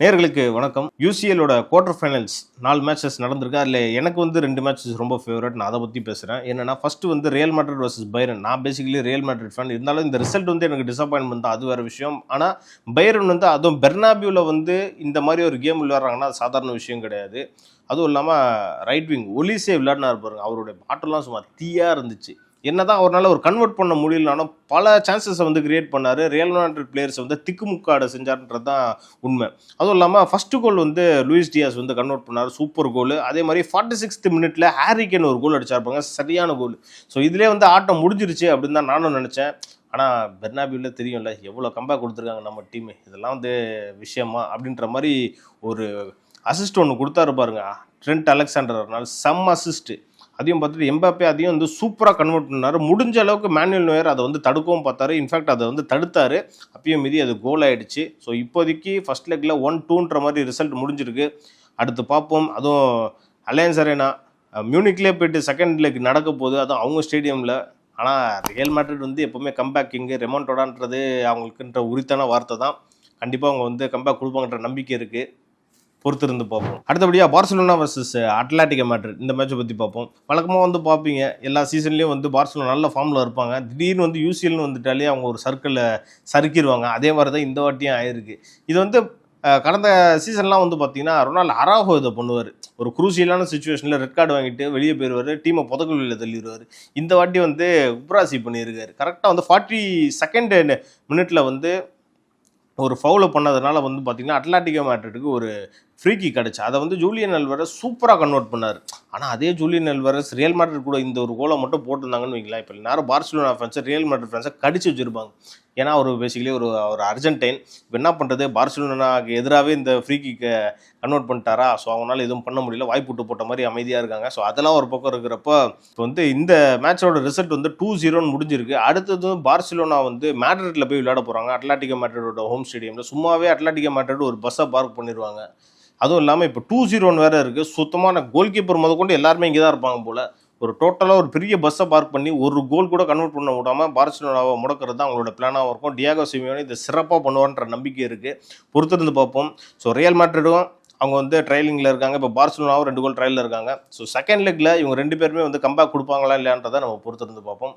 நேயர்களுக்கு வணக்கம். யூசிஎல்லோட quarter finals 4 matches நடந்திருக்கு. அதில எனக்கு வந்து 2 மேட்சஸ் ரொம்ப ஃபேவரைட். நான் அத பத்தி பேசுறேன். என்னன்னா, ஃபர்ஸ்ட் வந்து ரியல் மேட்ரிட் வெர்சஸ் பைரன். நான் பேசிக்கலி ரியல் மேட்ரிட் ஃபேன். இருந்தாலும் இந்த ரிசல்ட் வந்து எனக்கு டிசப்பாயின்ட்மென்ட் தான். அது வேற விஷயம். ஆனா, பைரன் வந்து அதுவும் பெர்னாபியூல வந்து இந்த மாரி ஒரு கேம் விளையாடுறாங்கன்னா, அது சாதாரண விஷயம் கிடையாது. அதுவும் இல்லாம ரைட் விங் ஒலிசே விளையாடினாரு பாருங்க. அவருடைய ஆட்டம்லாம் சும்மா தீயா இருந்துச்சு. என்னதான் அவரால ஒரு கன்வெர்ட் பண்ண முடியலனாலும் பல சான்சஸை வந்து கிரியேட் பண்ணாரு. ரியல் மேட்ரிட் பிளேயர்ஸ் வந்து திக்குமுக்காட செஞ்சாருன்றது தான் உண்மை. அதுவும் இல்லாமல் ஃபர்ஸ்ட் கோல் வந்து லூயிஸ் டியாஸ் வந்து கன்வெர்ட் பண்ணார். சூப்பர் கோல். அதே மாதிரி 46th மினிட்ல ஹாரிகேன் ஒரு கோல் அடிச்சாருப்பாங்க. சரியான கோல். ஸோ இதுலேயே வந்து ஆட்டம் முடிஞ்சிருச்சு அப்படின்னு தான் நானும் நினச்சேன். ஆனால் பெர்னாபியூவில் தெரியும்ல எவ்வளோ கம்பேக் கொடுத்துருக்காங்க நம்ம டீமு. இதெல்லாம் வந்து விஷயமா அப்படின்ற மாதிரி ஒரு அசிஸ்ட் ஒன்று கொடுத்தாரு பாருங்க. ட்ரெண்ட் அலெக்சாண்டர் செம்ம அசிஸ்ட். அதையும் பார்த்துட்டு எம்பாப்பே அதையும் வந்து சூப்பராக கன்வெர்ட் பண்ணார். முடிஞ்ச அளவுக்கு மேனுவல் நோயர் அதை வந்து தடுக்கவும் பார்த்தாரு. இன்ஃபேக்ட் அதை வந்து தடுத்தார். அப்பயும் மீறி அது கோல் ஆகிடுச்சு. ஸோ இப்போதைக்கு ஃபர்ஸ்ட் லெக்கில் 1-2ன்ற மாதிரி ரிசல்ட் முடிஞ்சிருக்கு. அடுத்து பார்ப்போம். அதுவும் அலையன்ஸ் அரேனா மியூனிக்லேயே போயிட்டு செகண்ட் லெக் நடக்க போகுது. அதுவும் அவங்க ஸ்டேடியமில். ஆனால் ரியல் மேட்ரிட் வந்து எப்போவுமே கம்பேக் கிங்கு. ரெமோண்டோடான்றது அவங்களுக்குன்ற உரித்தான வார்த்தை தான். கண்டிப்பாக அவங்க வந்து கம்பேக் கொடுப்பாங்கன்ற நம்பிக்கை இருக்குது. பொறுத்திருந்து பார்ப்போம். அடுத்தபடியாக பார்சலோனா வர்சஸ் அட்லாட்டிகோ மேட்ரிட் இந்த மேட்சை பற்றி பார்ப்போம். வழக்கமாக வந்து பார்ப்பீங்க எல்லா சீசன்லேயும் வந்து பார்சலோனா நல்ல ஃபார்மில் இருப்பாங்க. திடீர்னு வந்து யூசிஎல்னு வந்துட்டாலே அவங்க ஒரு சர்க்கிளில் சறுக்கிடுவாங்க. அதே மாதிரி தான் இந்த வாட்டியும் ஆயிருக்கு. இது வந்து கடந்த சீசன்லாம் வந்து பார்த்தீங்கன்னா ரொனால்டோ அராஹோ இதை பண்ணுவார். ஒரு குரூசியலான சுச்சுவேஷனில் ரெட் கார்டு வாங்கிட்டு வெளியே போயிடுவார். டீமை புதக்குழியில் தள்ளிடுவார். இந்த வாட்டி வந்து உப்ராசி பண்ணியிருக்காரு. கரெக்டாக வந்து 42nd மினிட்ல வந்து ஒரு ஃபவுலை பண்ணதுனால வந்து பார்த்தீங்கன்னா அட்லாட்டிகோ மேட்ரிட்டுக்கு ஒரு ஃப்ரீ கிக் கிடச்சி அதை வந்து ஜூலியன் அல்வாரஸ் சூப்பராக கன்வெர்ட் பண்ணார். ஆனால் அதே ஜூலியன் அல்வாரஸ் ரியல் மேட்ரிட் கூட இந்த ஒரு கோலை மட்டும் போட்டிருந்தாங்கன்னு வைங்களேன், இப்போ நேரம் பார்சிலோனா ஃபேன்ஸை ரியல் மேட்ரிட் ஃபேன்ஸை கடிச்சு வச்சுருப்பாங்க. ஏன்னா ஒரு பேசிக்கலி ஒரு அர்ஜென்டைன். இப்போ என்ன பண்ணுறது, பார்சிலோனாக்கு எதிராகவே இந்த ஃப்ரீ கிக்கை கன்வெர்ட் பண்ணிட்டாரா, ஸோ அவங்களால எதுவும் பண்ண முடியல, வாய்ப்பு விட்டு போட்ட மாதிரி அமைதியாக இருக்காங்க. ஸோ அதெல்லாம் ஒரு பக்கம் இருக்கிறப்போ இப்போ வந்து இந்த மேட்சோட ரிசல்ட் வந்து 2-0 முடிஞ்சிருக்கு. அடுத்தது பார்சிலோனா வந்து மேட்ரிட்டில் போய் விளையாட போகிறாங்க. அட்லாட்டிகோ மேட்ரிடோட ஹோம் ஸ்டேடியமில் சும்மாவே அட்லாட்டிகோ மேட்ரிட் ஒரு பஸ்ஸை பார்க் பண்ணிடுவாங்க. அதுவும் இல்லாமல் இப்போ 2-0 வேறு இருக்குது. சுத்தமான கோல் கீப்பர் முதற்கொண்டு எல்லாருமே இங்கே தான் இருப்பாங்க போல். ஒரு டோட்டலாக ஒரு பெரிய பஸ்ஸை பார்க் பண்ணி ஒரு கோல் கூட கன்வெர்ட் பண்ண விடாமல் பார்சிலோனாவை முடக்கிறது தான் அவங்களோட பிளானாகவும் இருக்கும். டியாகோ சிமியோனி இதை சிறப்பாக பண்ணுவான்ற நம்பிக்கை இருக்குது. பொறுத்திருந்து பார்ப்போம். ஸோ ரியல் மேட்ரிடும் அவங்க வந்து ட்ரையலிங்கில் இருக்காங்க. இப்போ பார்சிலோனாவும் 2 கோல் ட்ரையலில் இருக்காங்க. ஸோ செகண்ட் லெக்கில் இவங்க 2 பேருமே வந்து கம்பேக் கொடுப்பாங்களா இல்லையான்றதை நம்ம பொறுத்திருந்து பார்ப்போம்.